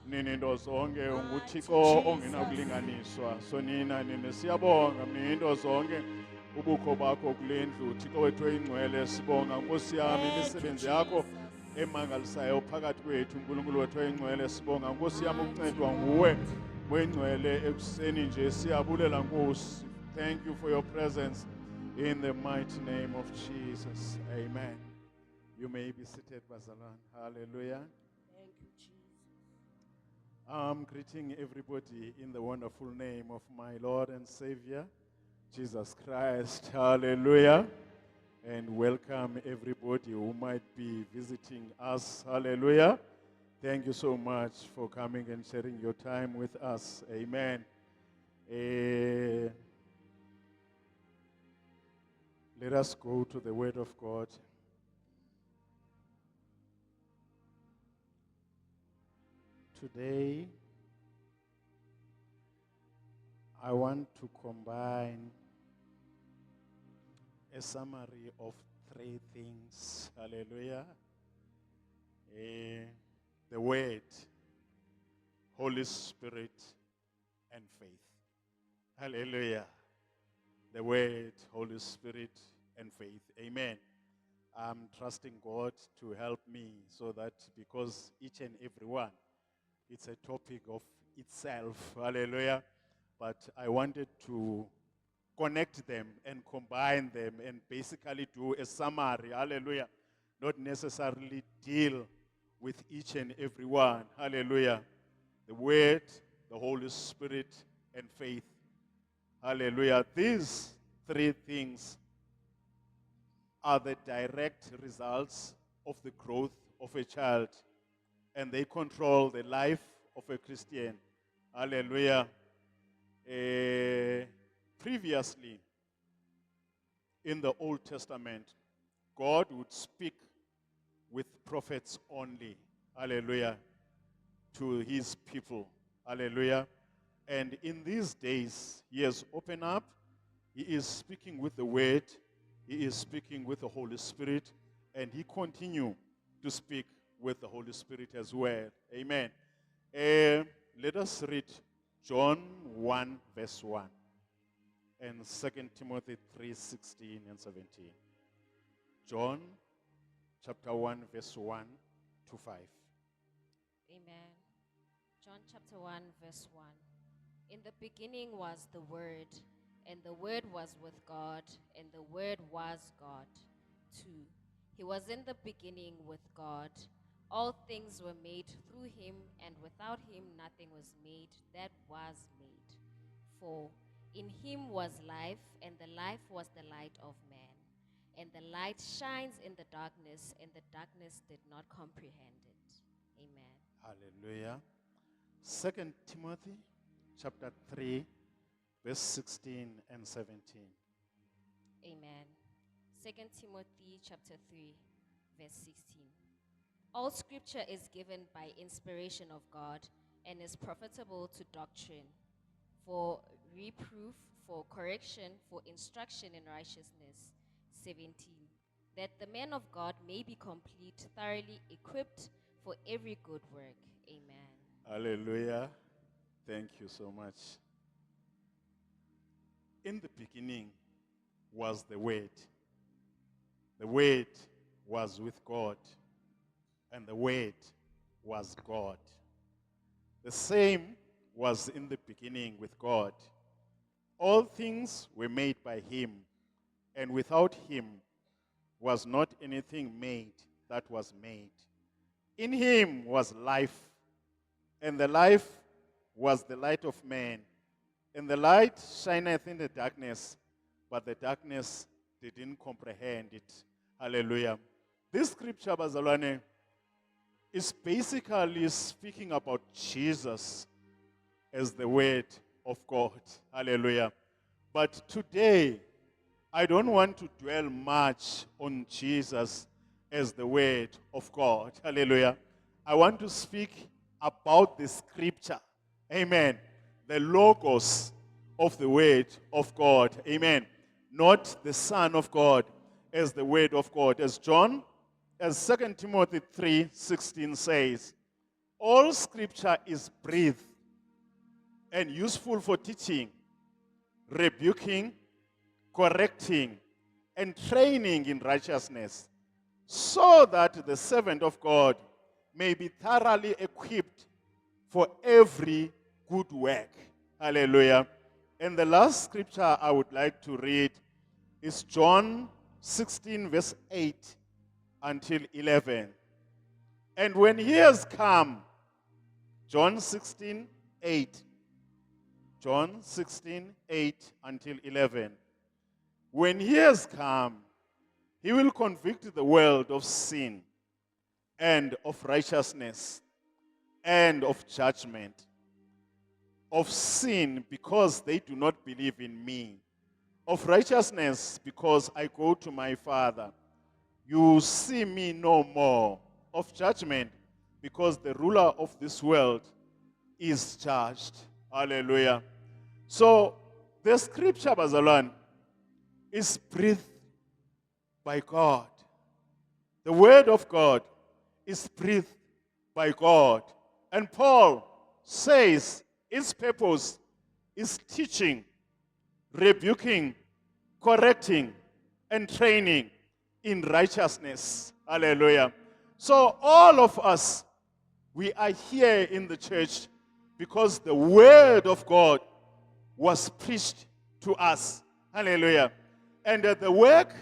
nini into zonke unguthixo Jesus. ongenakulinganiswa. So nina siyabonga mnini into zonke ubukho bakho kule ndlu. Thixo wethu oyingcwele sibonga Nkosi yami Thank you, imisebenzi yakho Jesus. emangalisayo phakathi kwethu. Nkulunkulu wethu oyingcwele sibonga Nkosi yami Mighty ukuncedwa God. nguwe oyingcwele ekuseni nje siyabulela Nkosi. Thank you for your presence in the mighty name of Jesus. Amen. You may be seated, Bazalwane. Hallelujah. Thank you, Jesus. I'm greeting everybody in the wonderful name of my Lord and Savior, Jesus Christ. Hallelujah. And welcome everybody who might be visiting us. Hallelujah. Thank you so much for coming and sharing your time with us. Amen. Let us go to the Word of God. Today, I want to combine a summary of three things. Hallelujah. The Word, Holy Spirit, and faith. Hallelujah. The Word, Holy Spirit, and faith. Amen. I'm trusting God to help me so that because each and every one, it's a topic of itself. Hallelujah. But I wanted to connect them and combine them and basically do a summary. Hallelujah. Not necessarily deal with each and every one. Hallelujah. The Word, the Holy Spirit, and faith. Hallelujah. These three things are the direct results of the growth of a child, and they control the life of a Christian. Hallelujah. Previously, in the Old Testament, God would speak with prophets only. Hallelujah. To his people. Hallelujah. And in these days, he has opened up. He is speaking with the Word. He is speaking with the Holy Spirit. And he continues to speak with the Holy Spirit as well. Amen. Let us read John 1, verse 1. And 2 Timothy 3, 16 and 17. John chapter 1, verse 1 to 5. Amen. John chapter 1, verse 1. In the beginning was the Word, and the Word was with God, and the Word was God. 2. He was in the beginning with God. All things were made through him, and without him nothing was made that was made. 4. In him was life, and the life was the light of man. And the light shines in the darkness, and the darkness did not comprehend it. Amen. Hallelujah. 2 Timothy chapter 3, verse 16 and 17. Amen. 2 Timothy chapter 3, verse 16. All scripture is given by inspiration of God and is profitable to doctrine, for reproof, for correction, for instruction in righteousness. 17. That the man of God may be complete, thoroughly equipped for every good work. Amen. Hallelujah. Thank you so much. In the beginning was the Word. The Word was with God, and the Word was God. The same was in the beginning with God. All things were made by him, and without him was not anything made that was made. In him was life, and the life was the light of man. And the light shineth in the darkness, but the darkness didn't comprehend it. Hallelujah. This scripture, Bazalwane, is basically speaking about Jesus as the Word of God. Hallelujah. But today, I don't want to dwell much on Jesus as the Word of God. Hallelujah. I want to speak about the scripture. Amen. The logos of the Word of God. Amen. Not the Son of God as the Word of God. As 2 Timothy 3:16 says, All scripture is breathed and useful for teaching, rebuking, correcting, and training in righteousness, so that the servant of God may be thoroughly equipped for every good work. Hallelujah. And the last scripture I would like to read is John 16, verse 8 until 11. And when he has come, John 16, 8. John 16, 8 until 11. When he has come, he will convict the world of sin and of righteousness and of judgment. Of sin, because they do not believe in me. Of righteousness, because I go to my Father. You see me no more. Of judgment, because the ruler of this world is judged. Hallelujah. So, the scripture, Bazalwane, is breathed by God. The word of God is breathed by God. And Paul says its purpose is teaching, rebuking, correcting, and training in righteousness. Hallelujah. So all of us, we are here in the church because the word of God was preached to us. Hallelujah. And the work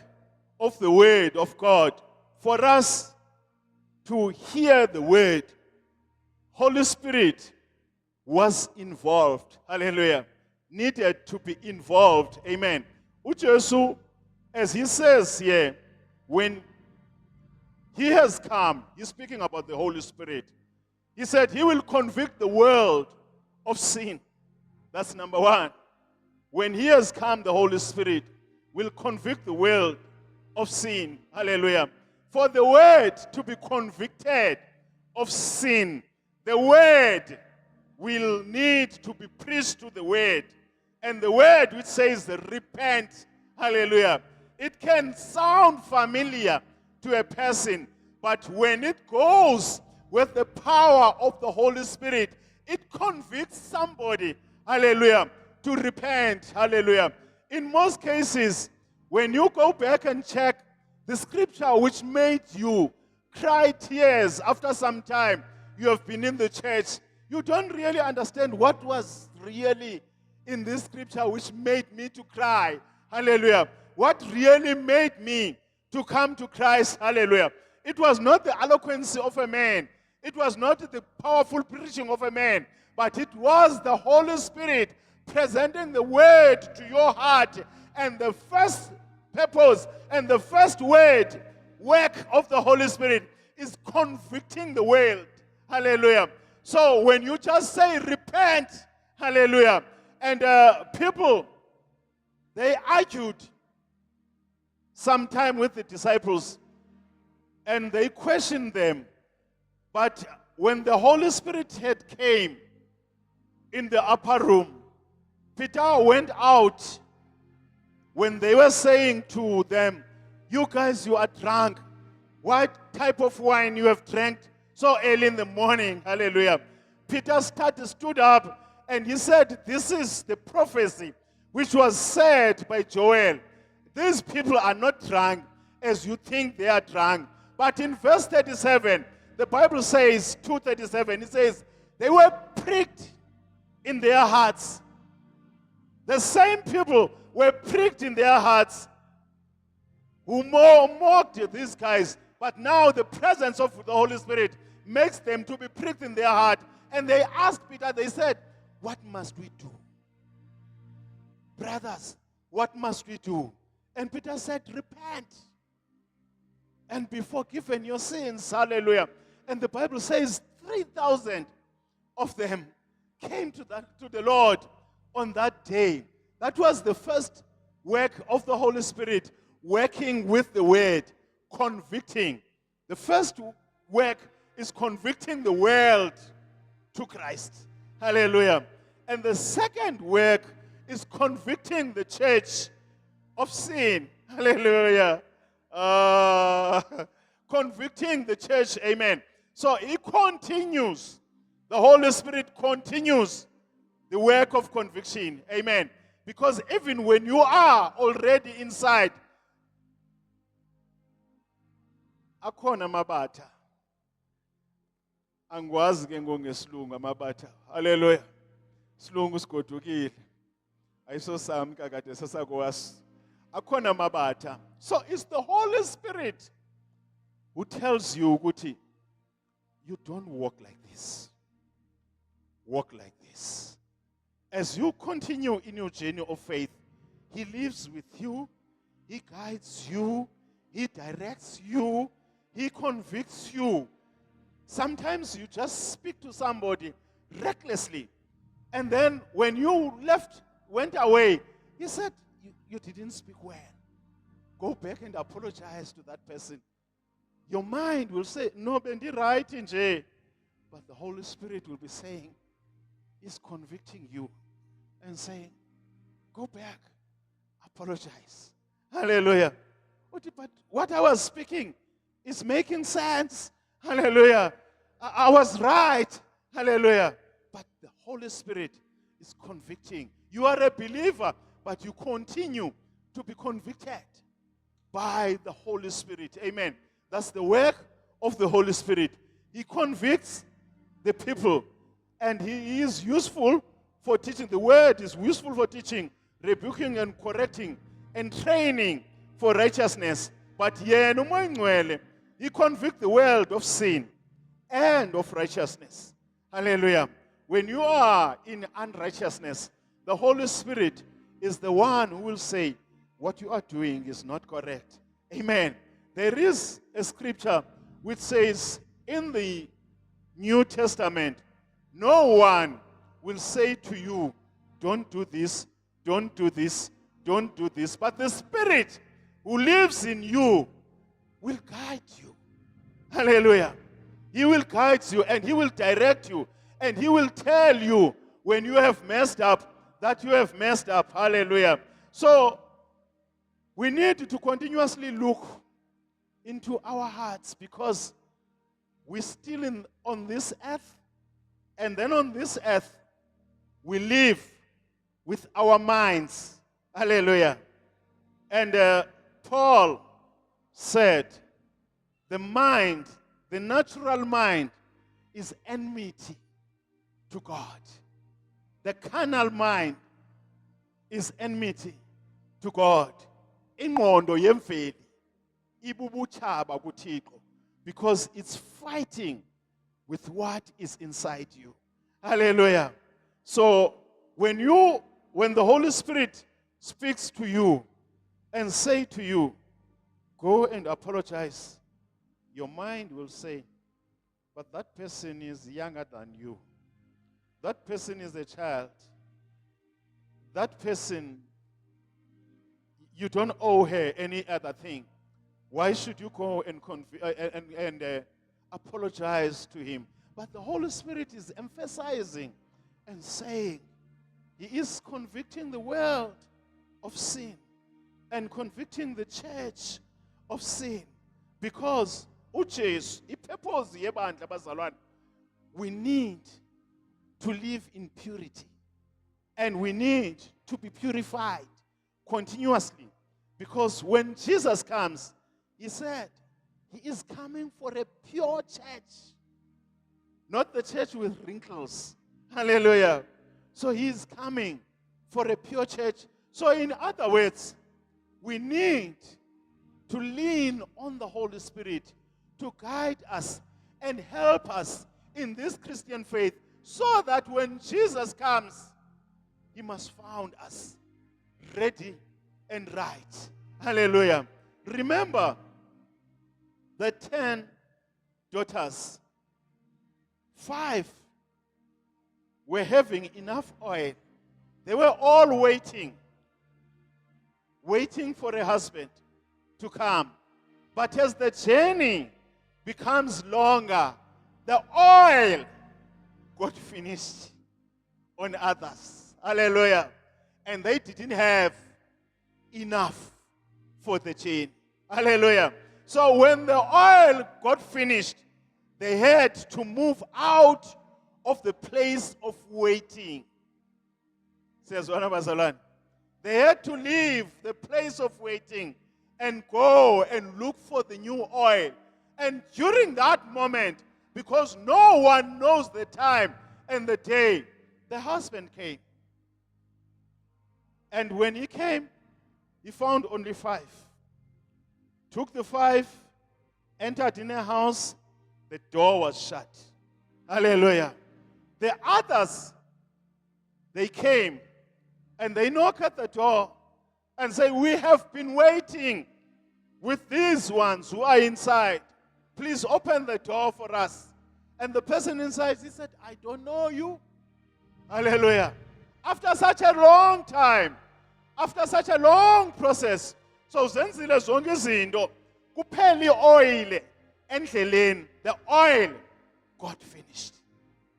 of the word of God, for us to hear the word, Holy Spirit was involved. Hallelujah. Needed to be involved. Amen. Ujesu, as he says here, when he has come, he's speaking about the Holy Spirit. He said he will convict the world of sin. That's number one. When he has come, the Holy Spirit will convict the world of sin. Hallelujah. For the word to be convicted of sin, the word will need to be preached to the word. And the word which says repent, hallelujah, it can sound familiar to a person, but when it goes with the power of the Holy Spirit, it convicts somebody, hallelujah, to repent, hallelujah. In most cases, when you go back and check the scripture which made you cry tears after some time you have been in the church, you don't really understand what was really in this scripture which made me to cry. Hallelujah. What really made me to come to Christ. Hallelujah. It was not the eloquence of a man. It was not the powerful preaching of a man. But it was the Holy Spirit presenting the word to your heart. And the first purpose and the first work of the Holy Spirit is convicting the world. Hallelujah. So when you just say repent, hallelujah, and people, they argued sometime with the disciples and they questioned them. But when the Holy Spirit had came in the upper room, Peter went out when they were saying to them, you guys, you are drunk. What type of wine you have drank so early in the morning? Hallelujah. Peter stood up and he said, this is the prophecy which was said by Joel. These people are not drunk as you think they are drunk. But in verse 37, the Bible says, 2:37, it says, they were pricked in their hearts. The same people were pricked in their hearts who mocked these guys. But now the presence of the Holy Spirit makes them to be pricked in their heart. And they asked Peter, they said, what must we do? Brothers, what must we do? And Peter said, repent and be forgiven your sins. Hallelujah. And the Bible says 3,000 of them came to the Lord on that day. That was the first work of the Holy Spirit, working with the word, convicting. The first work is convicting the world to Christ. Hallelujah. And the second work is convicting the church of sin. Hallelujah. Convicting the church. Amen. So he continues The Holy Spirit continues the work of conviction. Amen. Because even when you are already inside, akhona amabata. Angwazi ke ngesilungu amabata. Hallelujah. Silungu sigodukile. Ayisosami kakade sasakwazi. Akhona amabata. So it's the Holy Spirit who tells you ukuthi you don't walk like this. Walk like this. As you continue in your journey of faith, He lives with you, He guides you, He directs you, He convicts you. Sometimes you just speak to somebody recklessly. And then when you went away, He said, you didn't speak well. Go back and apologize to that person. Your mind will say, no, bendi right in J. But the Holy Spirit will be saying, He's convicting you and saying, go back, apologize. Hallelujah. But what I was speaking is making sense. Hallelujah. I was right. Hallelujah. But the Holy Spirit is convicting. You are a believer, but you continue to be convicted by the Holy Spirit. Amen. That's the work of the Holy Spirit. He convicts the people, and He is useful for teaching. The word is useful for teaching, rebuking and correcting, and training for righteousness. But He convicts the world of sin and of righteousness. Hallelujah. When you are in unrighteousness, the Holy Spirit is the one who will say, what you are doing is not correct. Amen. There is a scripture which says in the New Testament, no one will say to you, don't do this, don't do this, don't do this. But the Spirit who lives in you will guide you. Hallelujah. He will guide you and He will direct you. And He will tell you when you have messed up that you have messed up. Hallelujah. So we need to continuously look into our hearts, because we're still on this earth, and then on this earth we live with our minds. Hallelujah. And Paul said the mind, the natural mind, is enmity to God. The carnal mind is enmity to God. Ingqondo yemveli ibubuthaba kuThixo, because it's fighting with what is inside you. Hallelujah. So when the Holy Spirit speaks to you and say to you, go and apologize, your mind will say, but that person is younger than you. That person is a child. That person, you don't owe her any other thing. Why should you go and apologize to him? But the Holy Spirit is emphasizing and saying, He is convicting the world of sin and convicting the church of sin. Because we need to live in purity. And we need to be purified continuously. Because when Jesus comes, He said, He is coming for a pure church. Not the church with wrinkles. Hallelujah. So He is coming for a pure church. So in other words, we need to lean on the Holy Spirit to guide us and help us in this Christian faith, so that when Jesus comes, He must find us ready and right. Hallelujah. Remember the 10 daughters. 5 were having enough oil. They were all waiting for a husband to come. But as the journey becomes longer, the oil got finished on others. Hallelujah. And they didn't have enough for the journey. Hallelujah. So when the oil got finished, they had to move out of the place of waiting. Says one of us, they had to leave the place of waiting and go and look for the new oil. And during that moment, because no one knows the time and the day, the husband came. And when he came, he found only 5. Took the 5, entered in a house, the door was shut. Hallelujah. The others, they came and they knock at the door and say, we have been waiting with these ones who are inside. Please open the door for us. And the person inside, he said, I don't know you. Hallelujah. After such a long time, after such a long process, so zenzile zonke izinto, kuphela oil endleleni. The oil got finished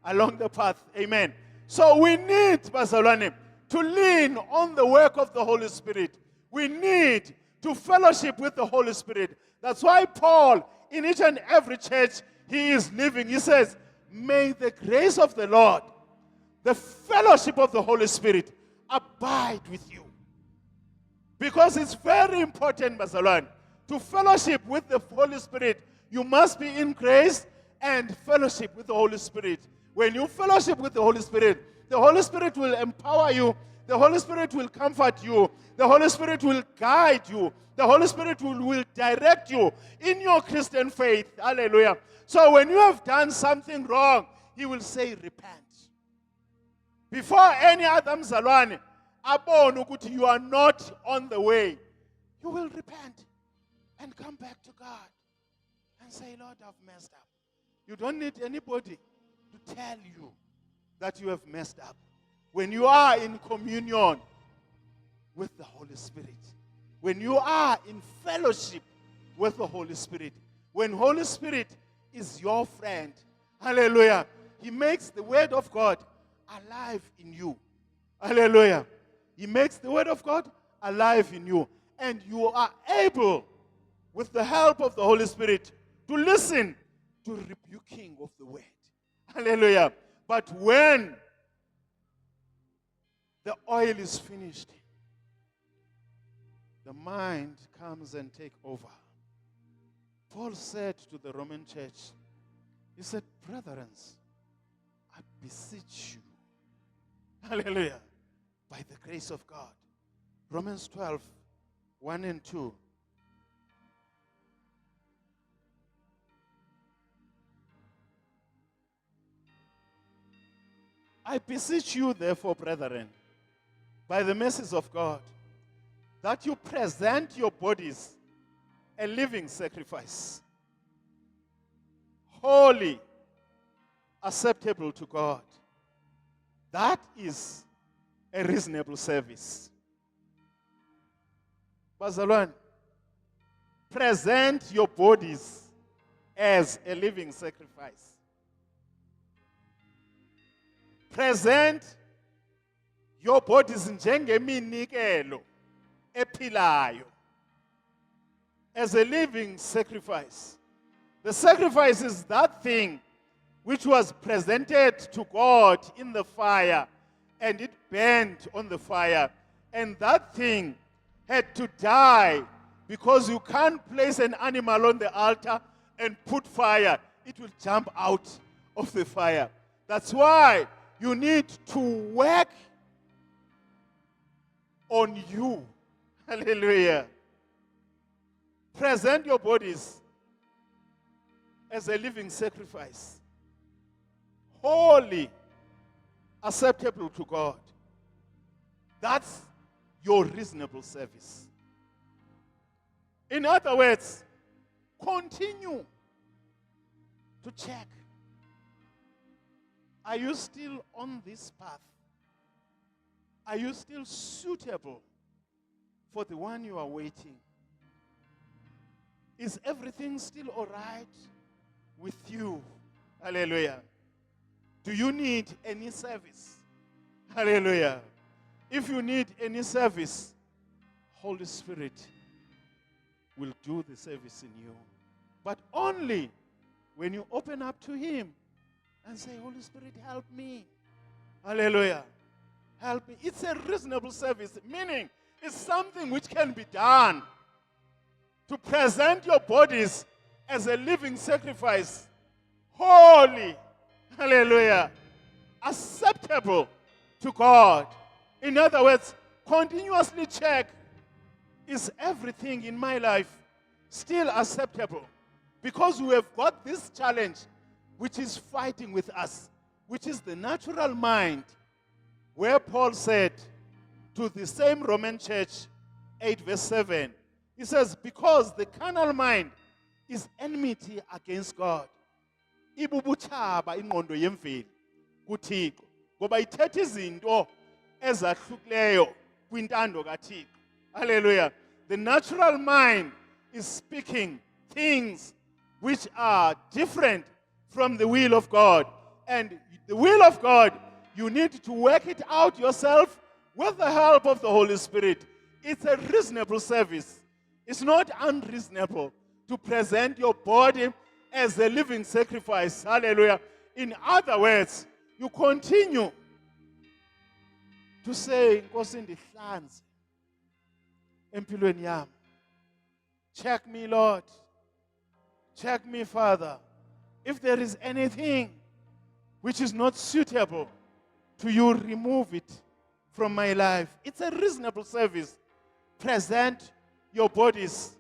along the path. Amen. So we need, bazalwane, to lean on the work of the Holy Spirit. We need to fellowship with the Holy Spirit. That's why Paul, in each and every church he is living, he says, may the grace of the Lord, the fellowship of the Holy Spirit abide with you. Because it's very important, bazalwane, to fellowship with the Holy Spirit. You must be in grace and fellowship with the Holy Spirit. When you fellowship with the Holy Spirit will empower you. The Holy Spirit will comfort you. The Holy Spirit will guide you. The Holy Spirit will direct you in your Christian faith. Hallelujah. So when you have done something wrong, he will say, repent. Before any other mzalwane abone ukuthi you are not on the way, you will repent and come back to God and say, Lord, I've messed up. You don't need anybody to tell you that you have messed up. When you are in communion with the Holy Spirit, when you are in fellowship with the Holy Spirit, when Holy Spirit is your friend, hallelujah, he makes the word of God alive in you. Hallelujah. He makes the word of God alive in you. And you are able, with the help of the Holy Spirit, to listen to rebuking of the word. Hallelujah. But when the oil is finished, the mind comes and takes over. Paul said to the Roman church, he said, brethren, I beseech you, hallelujah, by the grace of God. Romans 12, 1 and 2. I beseech you, therefore, brethren, by the mercies of God, that you present your bodies a living sacrifice, holy, acceptable to God. That is a reasonable service. Bazalwane, present your bodies as a living sacrifice. Present your bodies njengeminikelo ephilayo, as a living sacrifice. The sacrifice is that thing which was presented to God in the fire, and it burned on the fire. And that thing had to die, because you can't place an animal on the altar and put fire. It will jump out of the fire. That's why you need to work on you. Hallelujah. Present your bodies as a living sacrifice, holy, acceptable to God. That's your reasonable service. In other words, continue to check. Are you still on this path? Are you still suitable for the one you are waiting? Is everything still all right with you? Hallelujah. Do you need any service? Hallelujah. If you need any service, Holy Spirit will do the service in you. But only when you open up to Him and say, Holy Spirit, help me. Hallelujah. Help me. It's a reasonable service, meaning it's something which can be done to present your bodies as a living sacrifice, holy, hallelujah, acceptable to God. In other words, continuously check, is everything in my life still acceptable? Because we have got this challenge which is fighting with us, which is the natural mind, where Paul said to the same Roman church, 8 verse 7, he says, because the carnal mind is enmity against God. Ibubuthaba ingqondo yemveli kuThixo ngoba ithetha izinto ezahlukileyo kwintando kaThixo. Hallelujah. The natural mind is speaking things which are different from the will of God. And the will of God, you need to work it out yourself with the help of the Holy Spirit. It's a reasonable service. It's not unreasonable to present your body as a living sacrifice. Hallelujah. In other words, you continue to say, Nkosi ndihlanze empilweni yami. Check me, Lord. Check me, Father. If there is anything which is not suitable to you, remove it from my life. It's a reasonable service. Present your bodies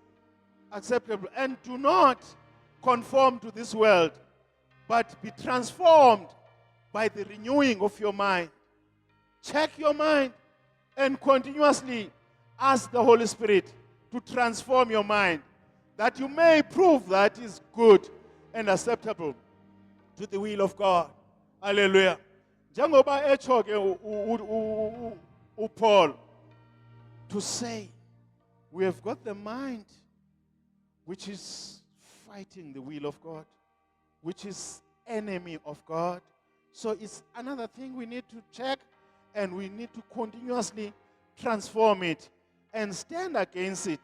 acceptable and do not conform to this world, but be transformed by the renewing of your mind. Check your mind and continuously ask the Holy Spirit to transform your mind, that you may prove that is good and acceptable to the will of God. Hallelujah. Njengoba etsho ke uPaul to say, we have got the mind which is fighting the will of God, which is enemy of God. So it's another thing we need to check, and we need to continuously transform it and stand against it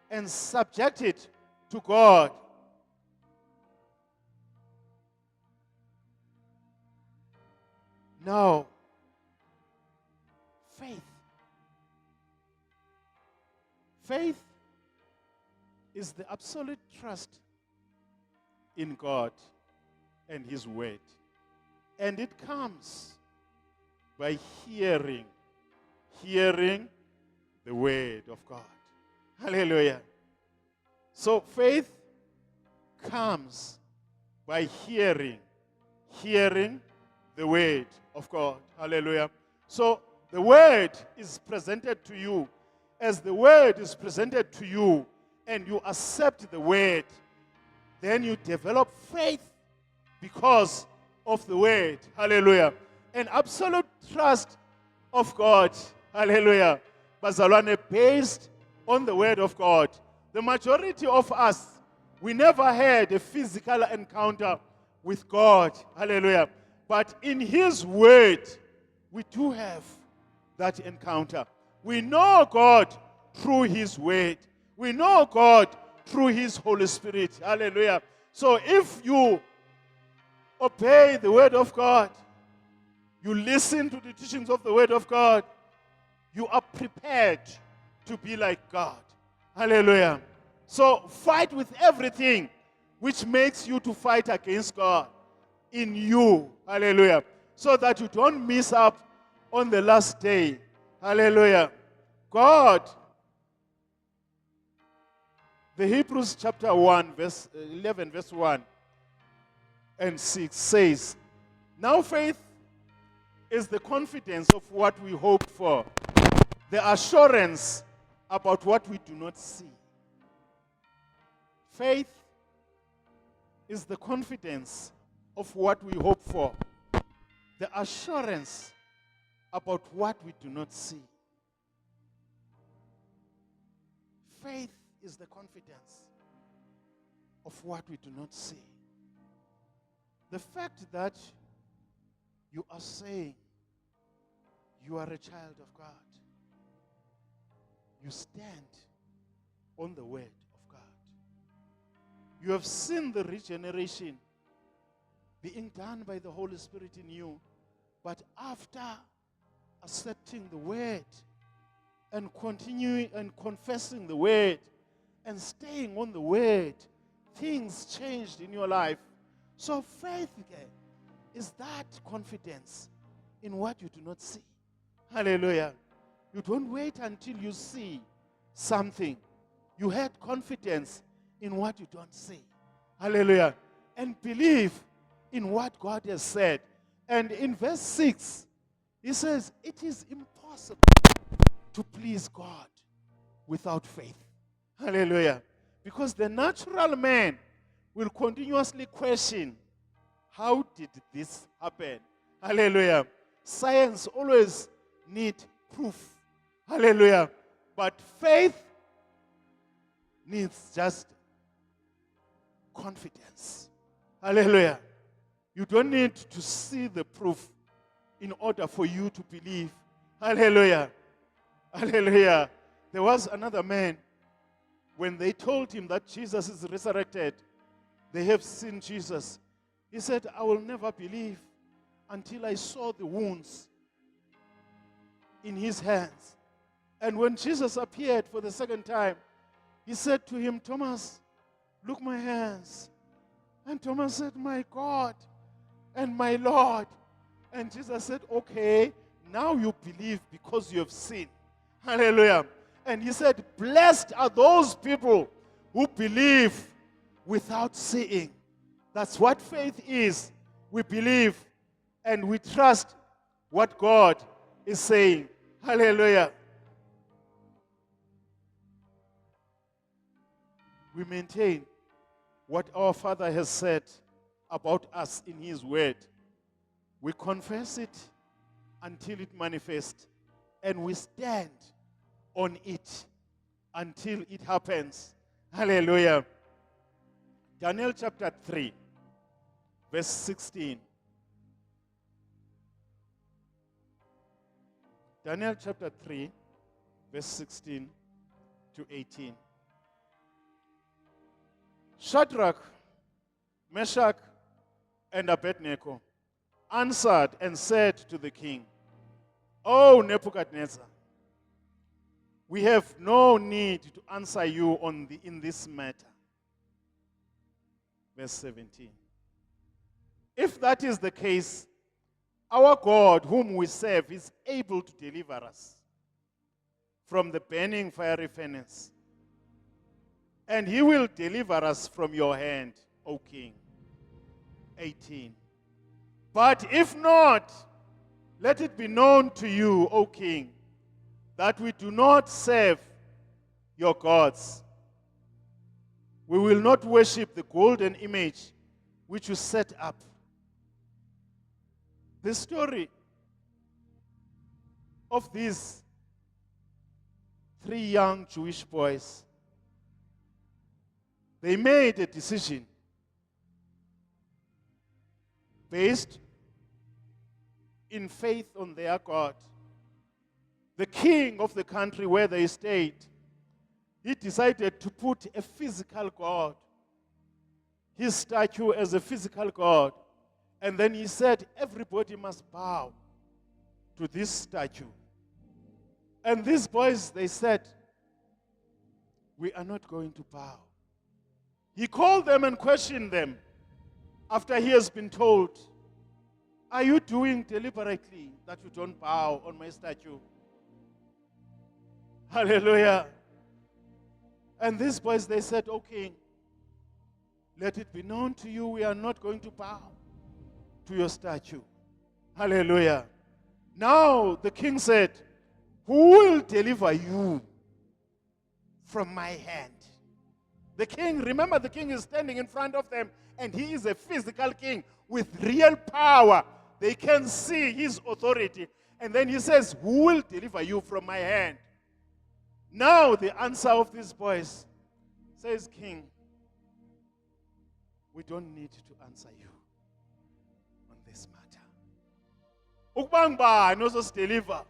and subject it to God. Now, faith. Faith is the absolute trust in God and His Word. And it comes by hearing the Word of God. Hallelujah. So faith comes by hearing the Word of God. Hallelujah. So the Word is presented to you. As the Word is presented to you and you accept the Word, then you develop faith because of the Word. Hallelujah. An absolute trust of God. Hallelujah. Bazalwane, based on the Word of God. The majority of us, we never had a physical encounter with God. Hallelujah. But in His Word, we do have that encounter. We know God through His Word. We know God through His Holy Spirit. Hallelujah. So if you obey the Word of God, you listen to the teachings of the Word of God, you are prepared to be like God. Hallelujah. So fight with everything which makes you to fight against God in you. Hallelujah. So that you don't miss up on the last day. Hallelujah. God, the Hebrews chapter 1, verse 11, verse 1 and 6 says, now faith is the confidence of what we hope for, the assurance about what we do not see. Faith is the confidence of what we hope for, the assurance about what we do not see. Faith is the confidence of what we do not see. The fact that you are saying you are a child of God, you stand on the Word of God. You have seen the regeneration, being done by the Holy Spirit in you. But after accepting the word and continuing and confessing the word and staying on the word, things changed in your life. So faith is that confidence in what you do not see. Hallelujah. You don't wait until you see something. You had confidence in what you don't see. Hallelujah. And believe in what God has said. And in verse 6, he says, it is impossible to please God without faith. Hallelujah. Because the natural man will continuously question, how did this happen? Hallelujah. Science always needs proof. Hallelujah. But faith needs just confidence. Hallelujah. You don't need to see the proof in order for you to believe. Hallelujah. Hallelujah. There was another man, when they told him that Jesus is resurrected, they have seen Jesus. He said, I will never believe until I saw the wounds in his hands. And when Jesus appeared for the second time, he said to him, Thomas, look my hands. And Thomas said, my God and my Lord. And Jesus said, okay, now you believe because you have seen. Hallelujah. And he said, blessed are those people who believe without seeing. That's what faith is. We believe and we trust what God is saying. Hallelujah. We maintain what our Father has said about us in His Word. We confess it until it manifests, and we stand on it until it happens. Hallelujah. Daniel chapter 3, verse 16. Daniel chapter 3, verse 16 to 18. Shadrach, Meshach, and Abednego answered and said to the king, O Nebuchadnezzar, we have no need to answer you in this matter. Verse 17. If that is the case, our God, whom we serve, is able to deliver us from the burning fiery furnace, and He will deliver us from your hand, O king. 18. But if not, let it be known to you, O king, that we do not serve your gods. We will not worship the golden image which you set up. The story of these 3 young Jewish boys, they made a decision based in faith on their God. The king of the country where they stayed, he decided to put a physical God, his statue as a physical God. And then he said, everybody must bow to this statue. And these boys, they said, we are not going to bow. He called them and questioned them after he has been told, are you doing deliberately that you don't bow on my statue? Hallelujah. And these boys, they said, O king, let it be known to you, we are not going to bow to your statue. Hallelujah. Now the king said, who will deliver you from my hand? The king, remember the king is standing in front of them, and he is a physical king with real power. They can see his authority. And then he says, who will deliver you from my hand? Now the answer of these boys says, king, we don't need to answer you on this matter. Ukubangba knows deliver.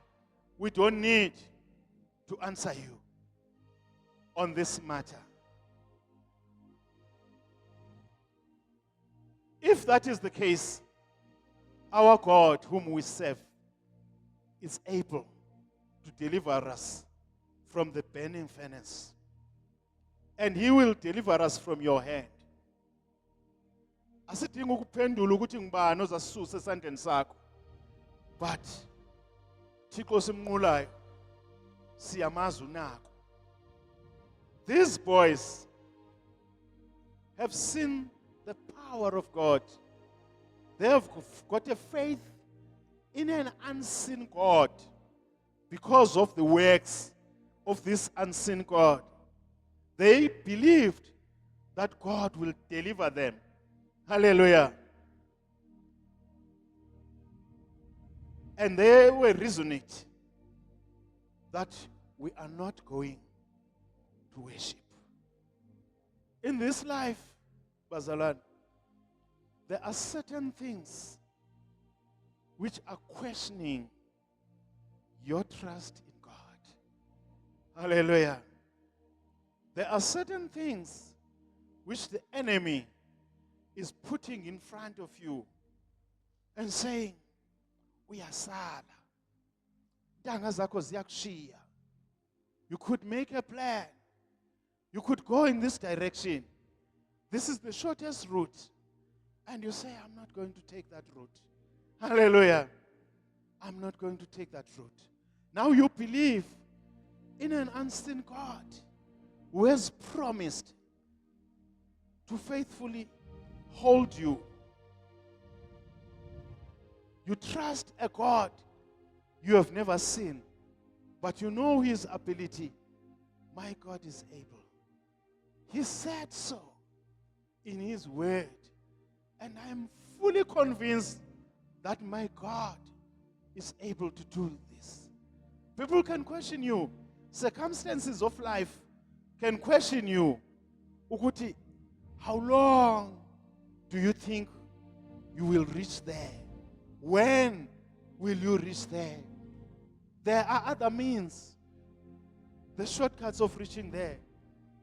We don't need to answer you on this matter. If that is the case, our God, whom we serve, is able to deliver us from the burning furnace. And He will deliver us from your hand. Asidingi ukuphendula ukuthi ngibani ozasisusa esandleni sakho. But Thixo simnqulayo siyamazi unako. These boys have seen the power of God. They have got a faith in an unseen God because of the works of this unseen God. They believed that God will deliver them. Hallelujah. And they were reasoning that we are not going to worship. In this life, Bazalan, there are certain things which are questioning your trust in God. Hallelujah. There are certain things which the enemy is putting in front of you and saying, uyasala. Intanga zakho ziyakushiya. You could make a plan. You could go in this direction. This is the shortest route. And you say, I'm not going to take that route. Hallelujah. I'm not going to take that route. Now you believe in an unseen God who has promised to faithfully hold you. You trust a God you have never seen, but you know His ability. My God is able. He said so in His word. And I am fully convinced that my God is able to do this. People can question you. Circumstances of life can question you. Ukuthi, how long do you think you will reach there? When will you reach there? There are other means, the shortcuts of reaching there.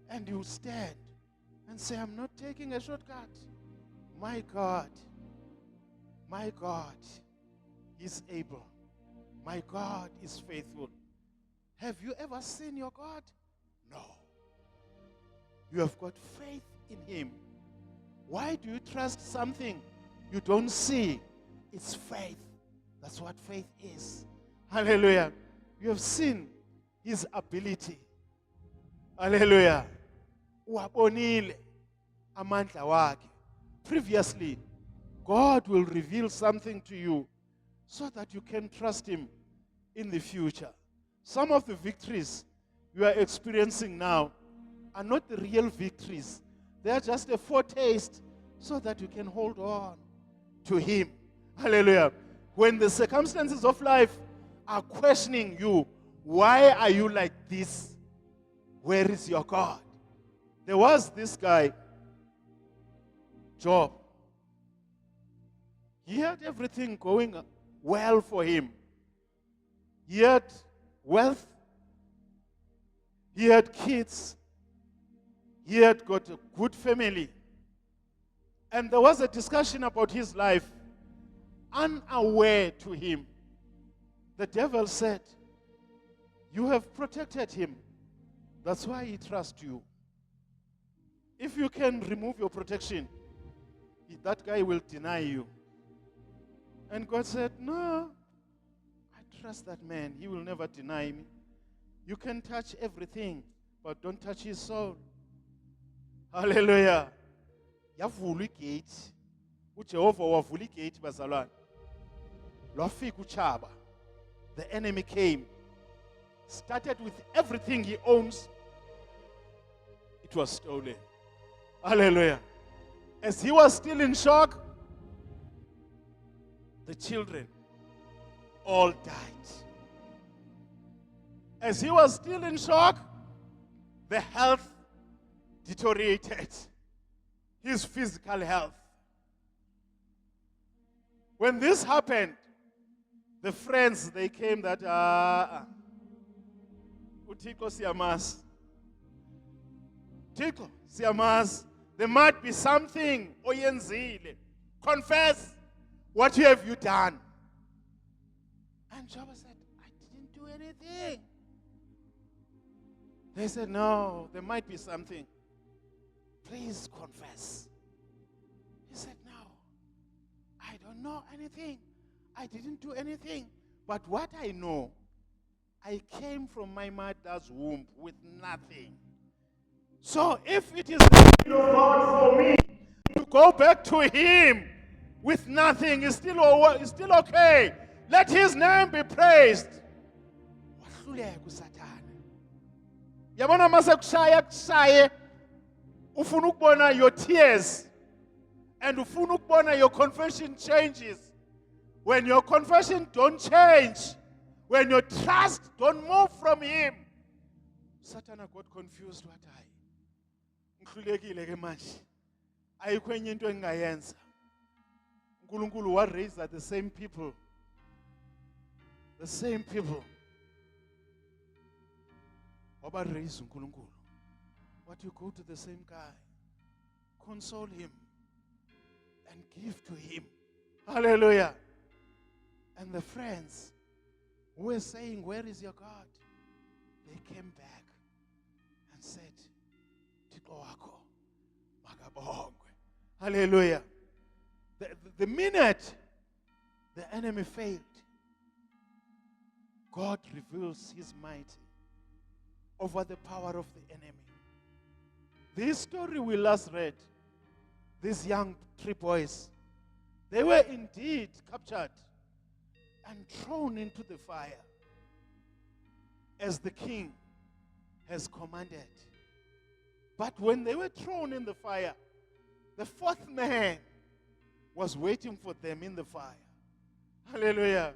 And you stand and say, I'm not taking a shortcut. My God is able. My God is faithful. Have you ever seen your God? No. You have got faith in Him. Why do you trust something you don't see? It's faith. That's what faith is. Hallelujah. You have seen His ability. Hallelujah. Uwabonile amandla wakhe. Previously, God will reveal something to you so that you can trust Him in the future. Some of the victories you are experiencing now are not the real victories. They are just a foretaste so that you can hold on to Him. Hallelujah. When the circumstances of life are questioning you, why are you like this? Where is your God? There was this guy, Job. He had everything going well for him. He had wealth. He had kids. He had got a good family. And there was a discussion about his life. Unaware to him, the devil said, you have protected him. That's why he trusts you. If you can remove your protection, that guy will deny you. And God said, no, I trust that man. He will never deny me. You can touch everything, but don't touch his soul. Hallelujah. Yavula igate. uJehova wavula igate bazalwane. Lwafika uChaba. The enemy came. Started with everything he owns. It was stolen. Hallelujah. As he was still in shock, the children all died. As he was still in shock, the health deteriorated. His physical health. When this happened, the friends, they came that, uThixo siyamazi. Thixo siyamazi. There might be something oyenzile Confess. What have you done? And Job said, I didn't do anything. They said, no, there might be something. Please confess. He said, no, I don't know anything. I didn't do anything. But what I know, I came from my mother's womb with nothing. So if it is the will of God for me to go back to Him with nothing, it's still okay. Let His name be praised. Wahluleka uSathane. Yabona mase kushaye ufuna ukubona your tears and ufuna ukubona your confession changes. When your confession don't change, when your trust don't move from Him, Satan got confused. What ngihlulekile ke manje ayikho enye into engingayenza. uNkulunkulu wa raise the same people. The same people. Waba raise uNkulunkulu. But you go to the same guy, console him, and give to him. Hallelujah. And the friends who were saying, where is your God? They came back and said, Thixo wakho makabongwe. Hallelujah. The minute the enemy failed, God reveals His might over the power of the enemy. This story we last read, these young 3 boys, they were indeed captured and thrown into the fire as the king has commanded. But when they were thrown in the fire, the 4th man was waiting for them in the fire. Hallelujah.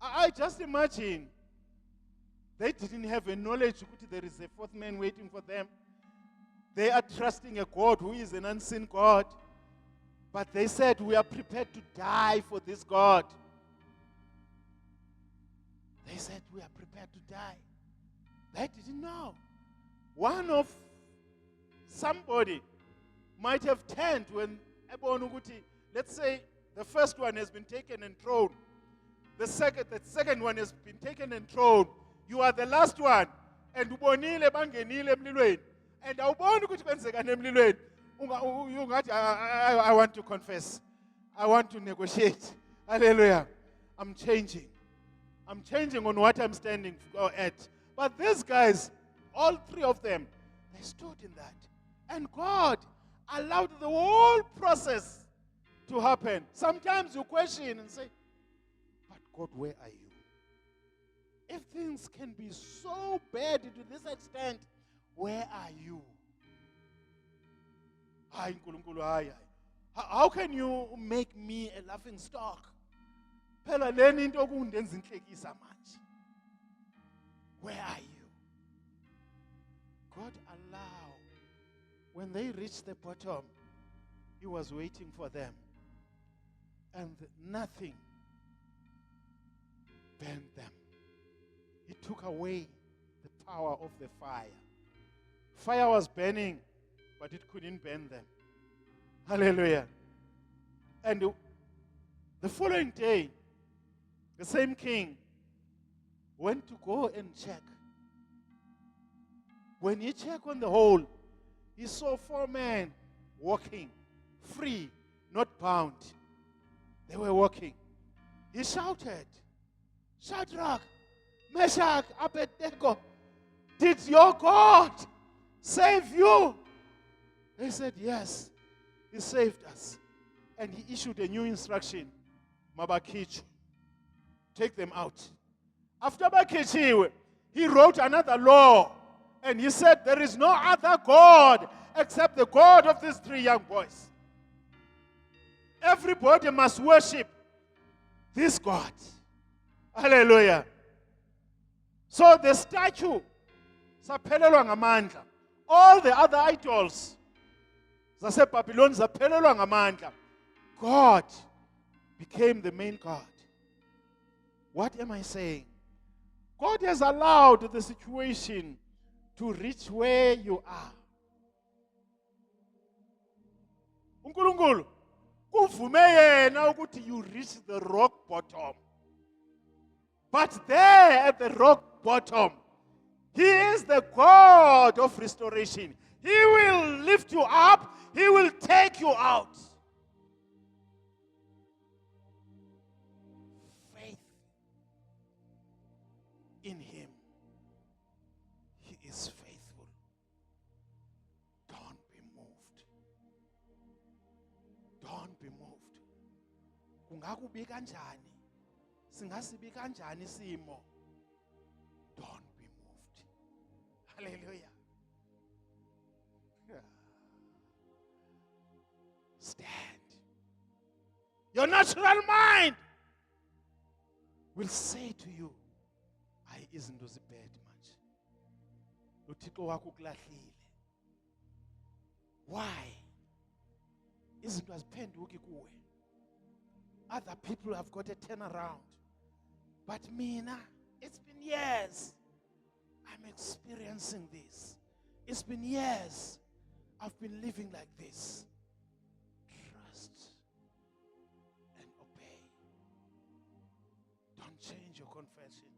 I just imagine they didn't have a knowledge that there is a 4th man waiting for them. They are trusting a God who is an unseen God. But they said, we are prepared to die for this God. They said, we are prepared to die. They didn't know. One of somebody might have turned when, let's say, the first one has been taken and thrown. The second one has been taken and thrown. You are the last one. And ubonile bangenile emlilweni. And awuboni ukuthi kwenzeka nemlilweni. I want to confess. I want to negotiate. Hallelujah. I'm changing. I'm changing on what I'm standing at. But these guys, all 3 of them, they stood in that. And God allowed the whole process to happen. Sometimes you question and say, but God, where are you? If things can be so bad to this extent, where are you? How can you make me a laughing stock? Where are you? God allowed. When they reached the bottom, He was waiting for them. And nothing burned them. He took away the power of the fire. Fire was burning, but it couldn't burn them. Hallelujah. And the following day, the same king went to go and check. When he checked on the hole, he saw 4 men walking, free, not bound. They were walking. He shouted, Shadrach, Meshach, Abednego, did your God save you? They said, yes, He saved us. And He issued a new instruction, Mabakichu, take them out. After Bakichi, He wrote another law. And He said, there is no other God except the God of these 3 young boys. Everybody must worship this God. Hallelujah. So the statue, saphelelwa ngamandla. All the other idols, zaseBabylon zaphelelwa ngamandla. God became the main God. What am I saying? God has allowed the situation to reach where you are. uNkulunkulu kuvume yena ukuthi you reach the rock bottom. But there at the rock bottom, He is the God of restoration. He will lift you up. He will take you out. Faith in Him. He is faithful. Don't be moved. Don't be moved. Kungakubi kanjani? Singasibi kanjani simo? Don't be moved. Hallelujah. Stand. Your natural mind will say to you, I isn't uzibhede manje. Uthixo wakho ukulahlile. Why? Izinto aziphenduki kuwe. Other people have got a turnaround. But mina, it's been years. I'm experiencing this. It's been years. I've been living like this. Trust and obey. Don't change your confession.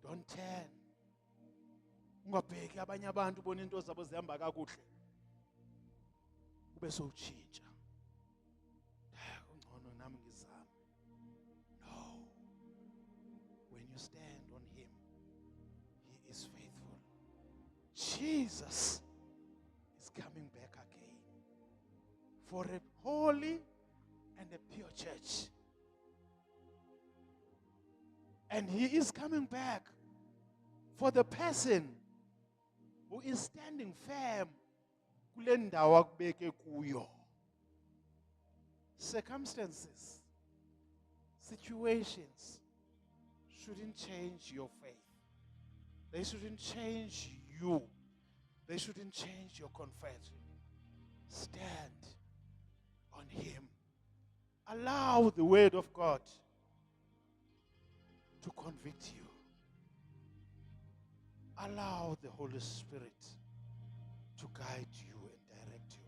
Don't turn. Ungabheki abanye abantu bona into zabo zihamba kakuhle. Ube sowutshintsha. Ungcono nami ngizama. No. When you stand on Him, He is faithful. Jesus is coming back again for a holy and a pure church. And He is coming back for the person who is standing firm kule ndawo akubeke kuyo. Circumstances, situations shouldn't change your faith. They shouldn't change you. They shouldn't change your confession. Stand on Him. Allow the Word of God to convict you. Allow the Holy Spirit to guide you and direct you.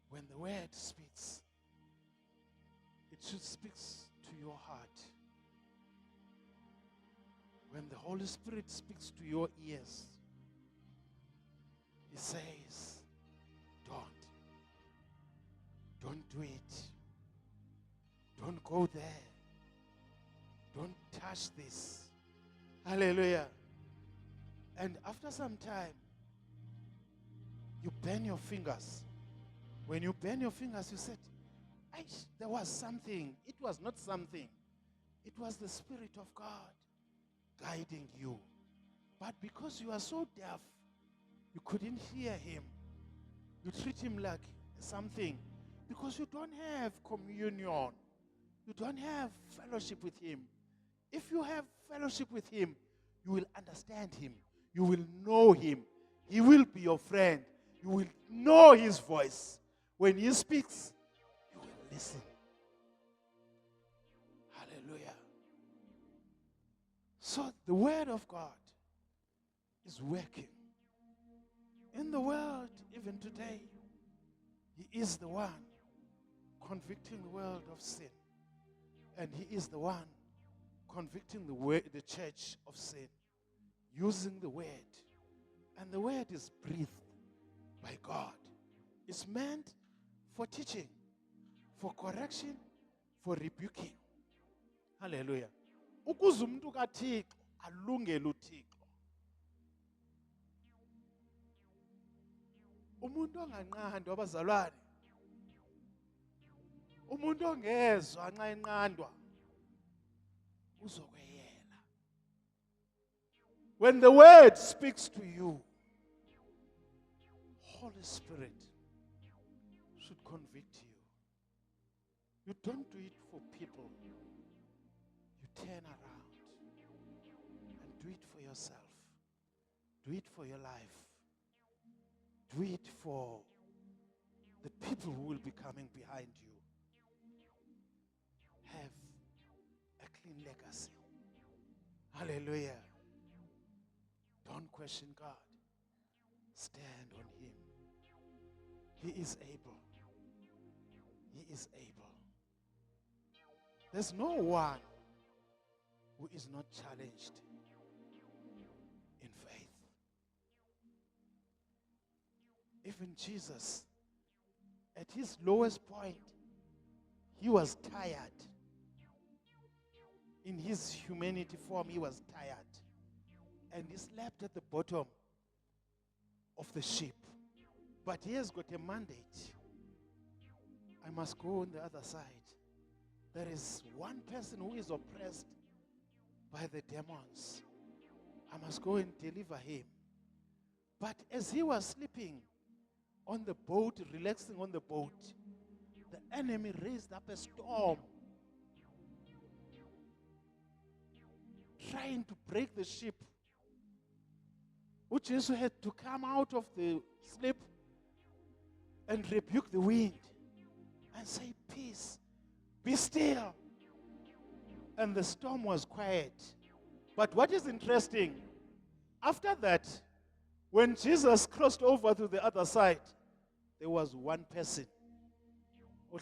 When the Word speaks, it should speak to your heart. When the Holy Spirit speaks to your ears, He says, don't do it. Don't go there. Don't touch this. Hallelujah. And after some time, you burn your fingers. When you burn your fingers, you said, there was something. It was not something. It was the Spirit of God guiding you. But because you are so deaf, you couldn't hear Him. You treat Him like something because you don't have communion. You don't have fellowship with Him. If you have fellowship with Him, you will understand Him. You will know Him. He will be your friend. You will know His voice. When He speaks, you will listen. Hallelujah. So the Word of God is working. In the world, even today, He is the one convicting the world of sin. And He is the one convicting the church of sin, using the Word. And the Word is breathed by God. It's meant for teaching, for correction, for rebuking. Hallelujah. Ukuze umuntu kaThixo alungele uThixo. Umuntu onganqandwa abazalwane. Umuntu ongezwa nxa enqandwa uzokweyela. When the Word speaks to you, Holy Spirit should convict you. You don't do it for people. You turn around and do it for yourself. Do it for your life. Do it for the people who will be coming behind you. Have a clean legacy. Hallelujah. Don't question God. Stand on him. He is able. He is able. There's no one who is not challenged in faith. Even Jesus, at his lowest point, he was tired. In his humanity form, he was tired. And he slept at the bottom of the ship. But he has got a mandate. I must go on the other side. There is one person who is oppressed by the demons. I must go and deliver him. But as he was sleeping on the boat, relaxing on the boat, the enemy raised up a storm, trying to break the ship. Jesus had to come out of the sleep and rebuke the wind and say, peace, be still. And the storm was quiet. But what is interesting, after that, when Jesus crossed over to the other side, there was one person who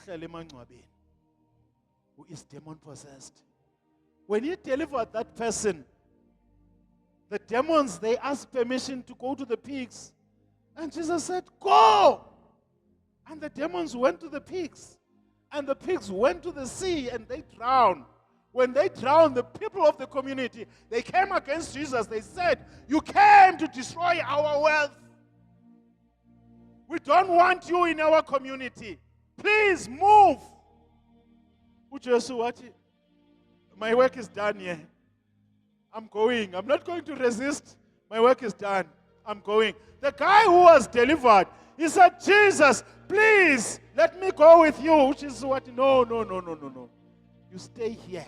is demon possessed. When he delivered that person, the demons, they asked permission to go to the pigs. And Jesus said, go! And the demons went to the pigs. And the pigs went to the sea and they drowned. When they drowned, the people of the community, they came against Jesus. They said, you came to destroy our wealth. We don't want you in our community. Please move. My work is done here. I'm going. I'm not going to resist. My work is done. I'm going. The guy who was delivered, he said, Jesus, please, let me go with you. Which is what? No. You stay here.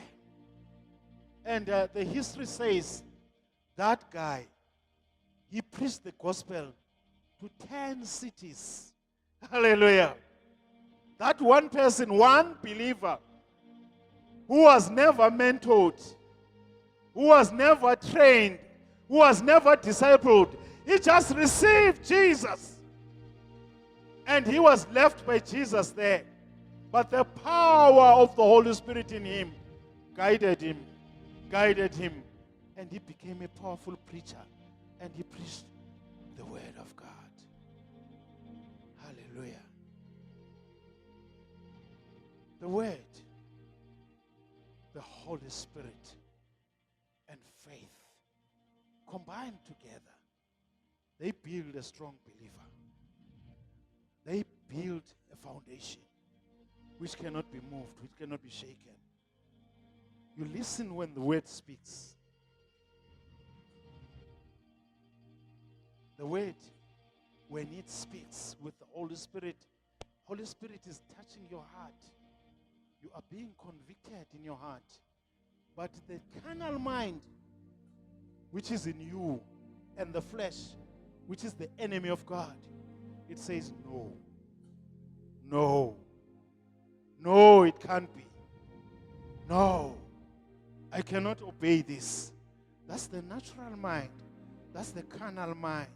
And the history says that guy, he preached the gospel to 10 cities. Hallelujah. That one person, one believer, who was never mentored, who was never trained, who was never discipled, he just received Jesus. And he was left by Jesus there. But the power of the Holy Spirit in him guided him, and he became a powerful preacher, and he preached the word of God. Hallelujah. The word, the Holy Spirit, and faith combined together, they build a strong believer. They build a foundation which cannot be moved, which cannot be shaken. You listen when the word speaks. The word, when it speaks with the Holy Spirit is touching your heart. You are being convicted in your heart. But the carnal mind, which is in you, and the flesh, which is the enemy of God, it says no, it can't be. No, I cannot obey this. That's the natural mind. That's the carnal mind.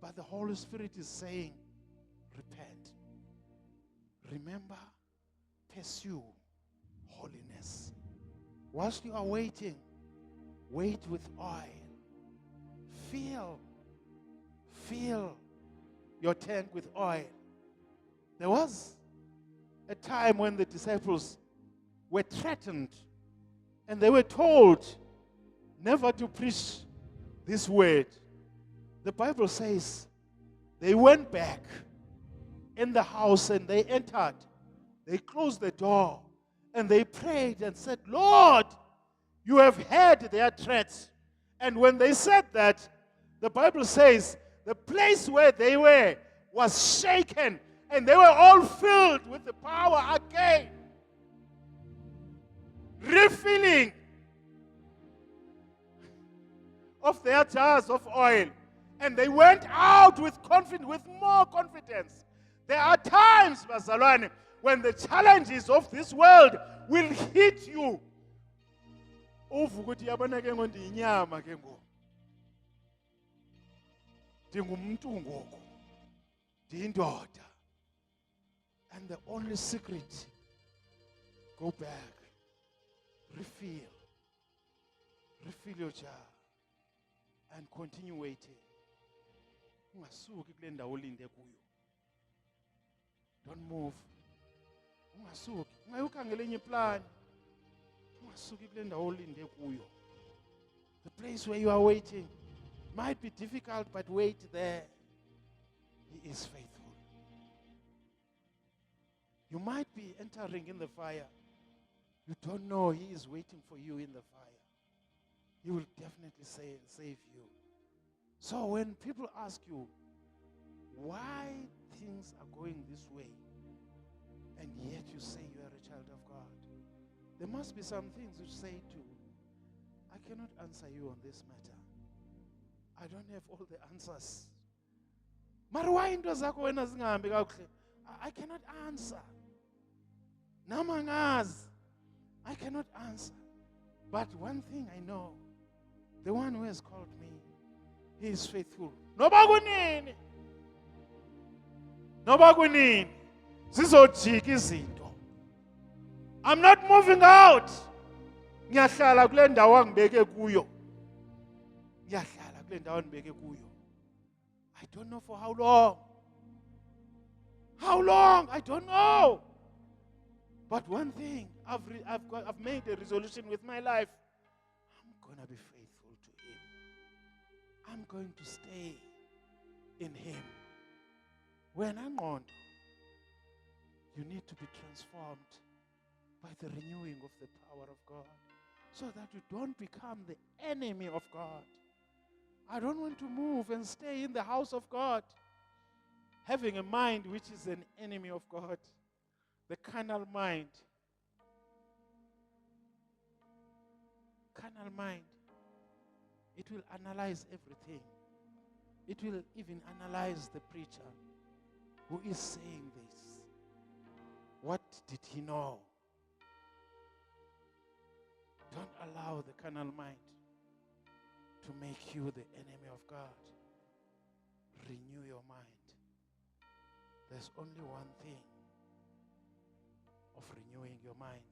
But the Holy Spirit is saying, repent. Remember, pursue holiness. Whilst you are waiting, wait with oil. Fill your tank with oil. There was a time when the disciples were threatened and they were told never to preach this word. The Bible says they went back in the house and they entered. They closed the door and they prayed and said, Lord, you have heard their threats. And when they said that, the Bible says the place where they were was shaken and they were all filled with the power again. Refilling of their jars of oil. And they went out with confidence, with more confidence. There are times, Bazalwane, when the challenges of this world will hit you. ndingumntu ngoku, ndiyindoda. And the only secret, go back, refill your jar, and continue waiting. Ungasuki kule ndawo olinde kuyo. Don't move. Ungasuki. Ungayokhangela enye plan. Ungasuki kule ndawo olinde kuyo. The place where you are waiting might be difficult, but wait there. He is faithful. You might be entering in the fire. You don't know He is waiting for you in the fire. He will definitely save you. So when people ask you why things are going this way, and yet you say you are a child of God, there must be some things you say too. I cannot answer you on this matter. I don't have all the answers. Mara why into zakho wena zingahambi kakuhle? I cannot answer. Namangaz, I cannot answer. But one thing I know, the one who has called me, He is faithful. Noba kunini. Noba kunini. Zizojika izinto. I'm not moving out. Ngiyahlala kule ndawo angibeke kuyo. Ngiyahlala kule ndawo angibeke kuyo. I don't know for how long. How long? I don't know. But one thing, I've made a resolution with my life. I'm going to be faithful to Him. I'm going to stay in Him. When I'm on, you need to be transformed by the renewing of the power of God, so that you don't become the enemy of God. I don't want to move and stay in the house of God, having a mind which is an enemy of God. The carnal mind. Carnal mind. It will analyze everything. It will even analyze the preacher who is saying this. What did he know? Don't allow the carnal mind to make you the enemy of God. Renew your mind. There's only one thing of renewing your mind,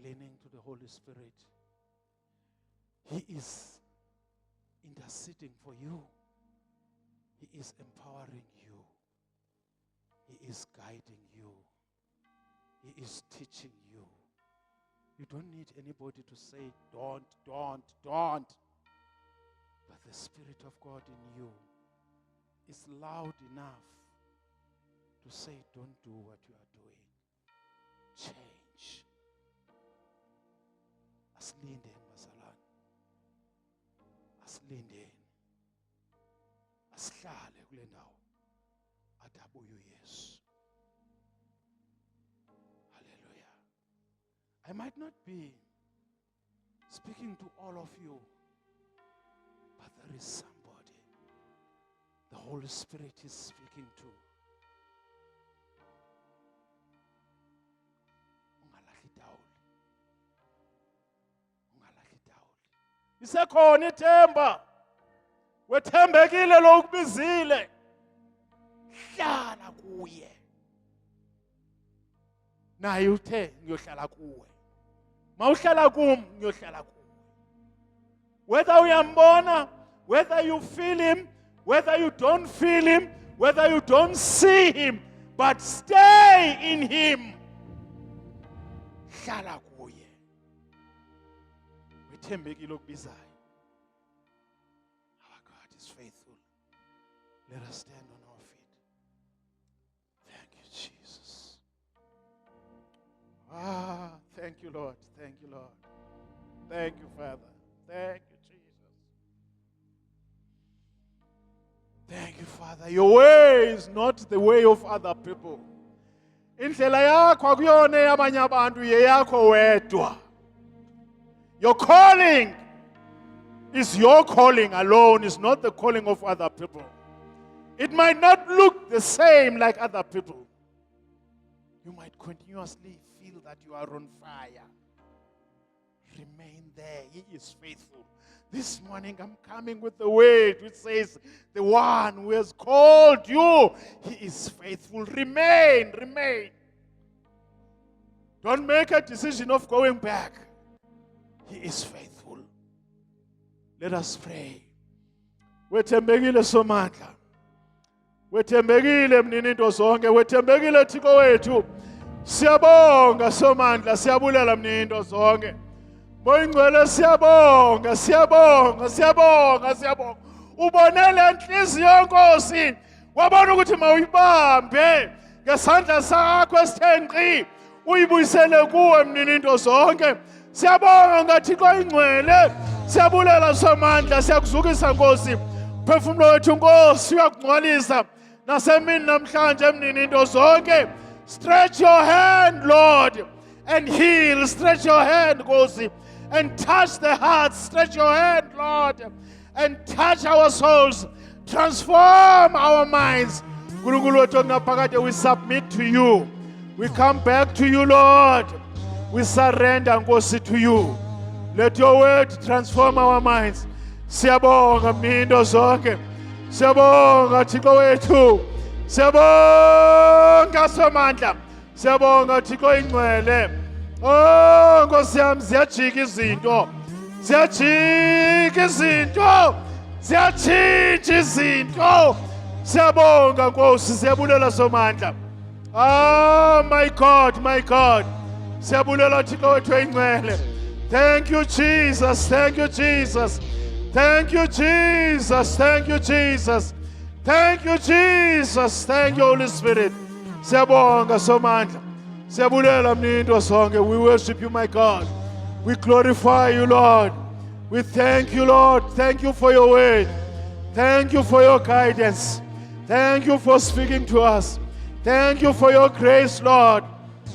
leaning to the Holy Spirit. He is interceding for you. He is empowering you. He is guiding you. He is teaching you. You don't need anybody to say, don't. But the Spirit of God in you is loud enough to say, don't do what you are doing. Change. Asilindeni bazalwane. Asilindeni. Asihlale kule ndawo adabuye uYesu. Hallelujah. I might not be speaking to all of you, but there is somebody the Holy Spirit is speaking to. Isekhona ithemba. Wethembekile lo ukubizile. Hlala kuye. Naye uthe ngiyohlala kuwe. Mawuhlala kum ngiyohlala kuwe. Whether uyambona, whether you feel him, whether you don't feel him, whether you don't see him, but stay in him. Hlala kuye. Wethembekile okubizayo. Our God is faithful. Let us stand on our feet. Thank you, Jesus. Thank you, Lord. Thank you, Lord. Thank you, Father. Thank you, Jesus. Thank you, Father. Your way is not the way of other people. Indlela yakho akuyona eyabanye abantu yeyakho wedwa. Your calling is your calling alone. It's not the calling of other people. It might not look the same like other people. You might continuously feel that you are on fire. Remain there. He is faithful. This morning I'm coming with the word which says, the one who has called you, he is faithful. Remain. Don't make a decision of going back. He is faithful. Let us pray. Wethembekile Somandla. Wethembekile mnini into zonke. Wethembekile Thixo wethu. Siyabonga Somandla, siyabulela mnini into zonke. Moyingcwele siyabonga. Ubonele inhliziyo Nkosi. Wabona ukuthi mawuyibambe ngesandla sakho esithenqi. Uyibuyisele kuwe mnini into zonke. Siyabonga Thixo ingcwele. Siyabulela Somandla, siyakuzukisa Nkosi. Phefumulo wethu Nkosi uyakungcwalisa. Nasemini namhlanje mnini into zonke. Stretch your hand, Lord, and heal. Stretch your hand, Nkosi, and touch the hearts. Stretch your hand, Lord, and touch our souls. Transform our minds. We submit to you. We come back to you, Lord. We surrender, Nkosi, to you. Let your word transform our minds. Siyabonga mnindo zonke. Siyabonga Thixo wethu. Siyabonga Somandla. Siyabonga Thixo ingcwele. Oh Nkosi yami, ziyajika izinto. Ziyajika izinto. Siyabonga Nkosi, siyabulela Somandla. Oh my God. Siyabulela Thixo wethu ingcwele. Thank you, Jesus. Thank you, Jesus. Thank you, Jesus. Thank you, Jesus. Thank you, Jesus. Thank you, Holy Spirit. Siyabonga Somandla. Siyabulela mnini into zonke. We worship you, my God. We glorify you, Lord. We thank you, Lord. Thank you for your word. Thank you for your guidance. Thank you for speaking to us. Thank you for your grace, Lord.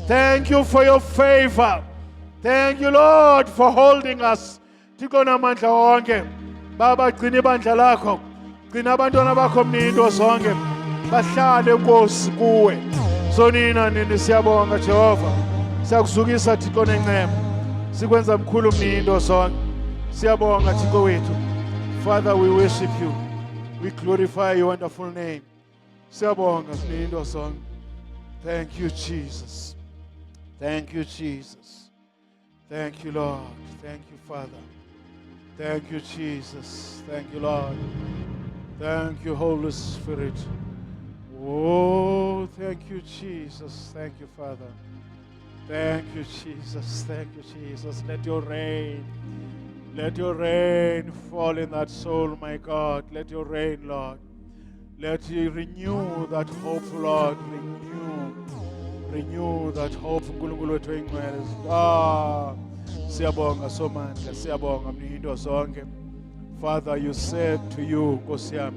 Thank you for your favor. Thank you, Lord, for holding us. Thixo namandla wonke. Baba, gcina ibandla lakho. Gcina abantwana bakho mnini into zonke. Bahlale Nkosi kuwe. Sonina nini siyabonga Jehova. Siyakuzukisa Thixo nencema. Sikwenza mkhulu mnini into zonke. Siyabonga Thixo wethu. Father, we worship you. We glorify your wonderful name. Siyabonga mnini into zonke. Thank you, Jesus. Thank you, Jesus. Thank you, Lord. Thank you, Father. Thank you, Jesus. Thank you, Lord. Thank you, Holy Spirit. Oh, thank you, Jesus. Thank you, Father. Thank you, Jesus. Thank you, Jesus. Let your rain fall in that soul, my God. Let your rain, Lord. Let you renew that hope, Lord. Renew that hope. Siyabonga Somandla, siyabonga mnini into zonke. Father, you said to you, Nkosi yami,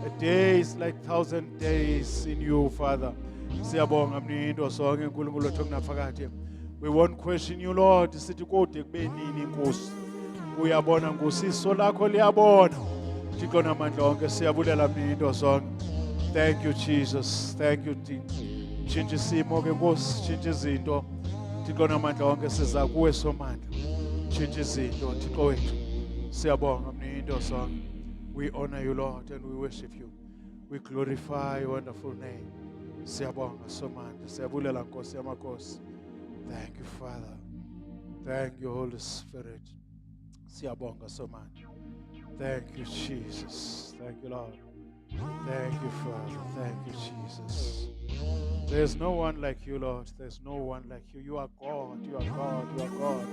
a day is like 1,000 days in you, Father. Siyabonga mnini into zonke uNkulunkulu wethu okunaphakade. We won't question you, Lord. Sithi kude kube nini Nkosi. Uyabona Nkosi, iso lakho liyabona. Thixo namandla wonke siyabulela mnini into zonke. Thank you, Jesus. Thank you, tshintsha isimo ke Nkosi, tshintsha izinto. Thixo namandla wonke siza kuwe Somandla. Tshintsha izinto Thixo wethu. Siyabonga mnini into zonke. We honor you, Lord, and we worship you. We glorify your wonderful name. Siyabonga Somandla. Siyabulela Nkosi yamakhosi. Thank you, Father. Thank you, Holy Spirit. Siyabonga Somandla. Thank you, Jesus. Thank you, Lord. Thank you, Father. Thank you, Jesus. There's no one like you, Lord. There's no one like you. You are God. You are God. You are God.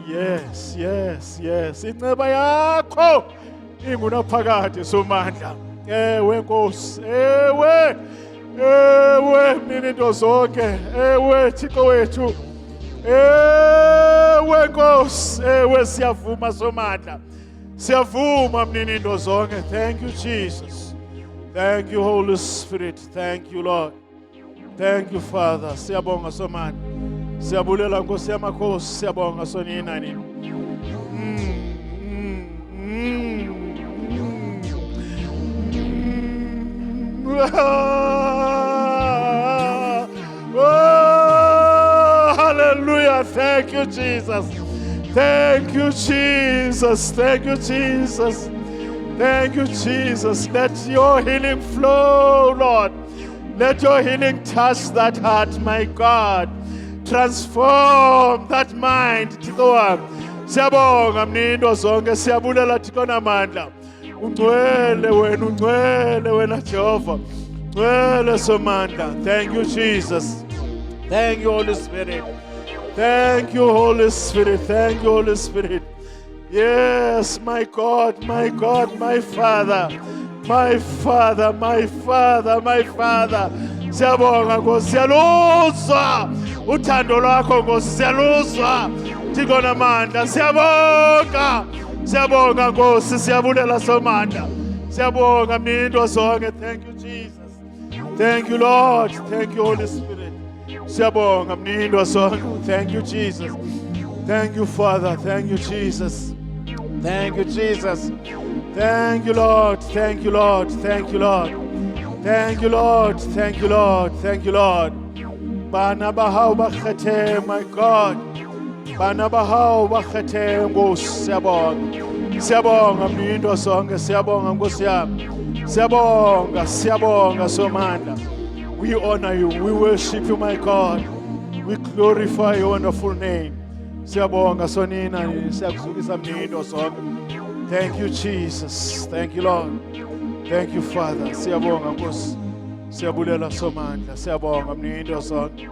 Yes, yes, yes. Inceba yakho ingunaphakade Somandla. Ewe Nkosi. Ewe mnini into zonke. Ewe Thixo wethu. Ewe Nkosi. Ewe siyavuma Somandla. Siyavuma mnini into zonke. Thank you, Jesus. Thank you, Holy Spirit. Thank you, Lord. Thank you, Father. Siyabonga Somandla. Siyabulela Nkosi yamakhosi. Siyabonga sonina nini. Oh, hallelujah. Thank you, Jesus. Thank you, Jesus. Thank you, Jesus. Thank you, Jesus. Let your healing flow, Lord. Let your healing touch that heart, my God. Transform that mind, Thixo wami. Siyabonga mnindo zonke, siyabulela Thixo namandla. Ungcwele wena Jehova. Ungcwele somandla. Thank you, Jesus. Thank you, Holy Spirit. Thank you, Holy Spirit. Thank you, Holy Spirit. Yes, my God, my God, my Father. My Father, my Father, my Father. Siyabonga Nkosi, siyaluzwa uthando lwakho Nkosi, siyaluzwa Thixo namandla. Siyabonga, siyabonga Nkosi, siyabulela somandla. Siyabonga mnindo zonke. Thank you, Jesus. Thank you, Lord. Thank you, Holy Spirit. Siyabonga mnindo zonke. Thank you, Jesus. Thank you, Father. Thank you, Jesus. Thank you, Jesus. Thank you, Lord. Thank you, Lord. Thank you, Lord. Thank you, Lord. Thank you, Lord. Thank you, Lord. Bana bahau bakhethe, my God. Bana bahau bakhethe Nkosi, siyabonga. Siyabonga mnindo zonke, siyabonga Nkosi yami. Siyabonga, siyabonga somandla. We honor you. We worship you, my God. We glorify your wonderful name. Siyabonga sonina, siyakuzukisa mnindo zonke. Thank you, Jesus. Thank you, Lord. Thank you, Father. Siyabonga Nkosi. Siyabulela somandla. Siyabonga mnindo zonke.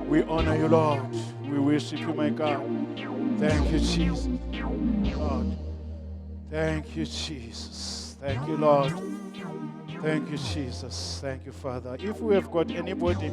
We honor you, Lord. We worship you, my God. Thank you, Jesus. Lord. Thank you, Jesus. Thank you, Lord. Thank you, Jesus. Thank you, Father. If we have got anybody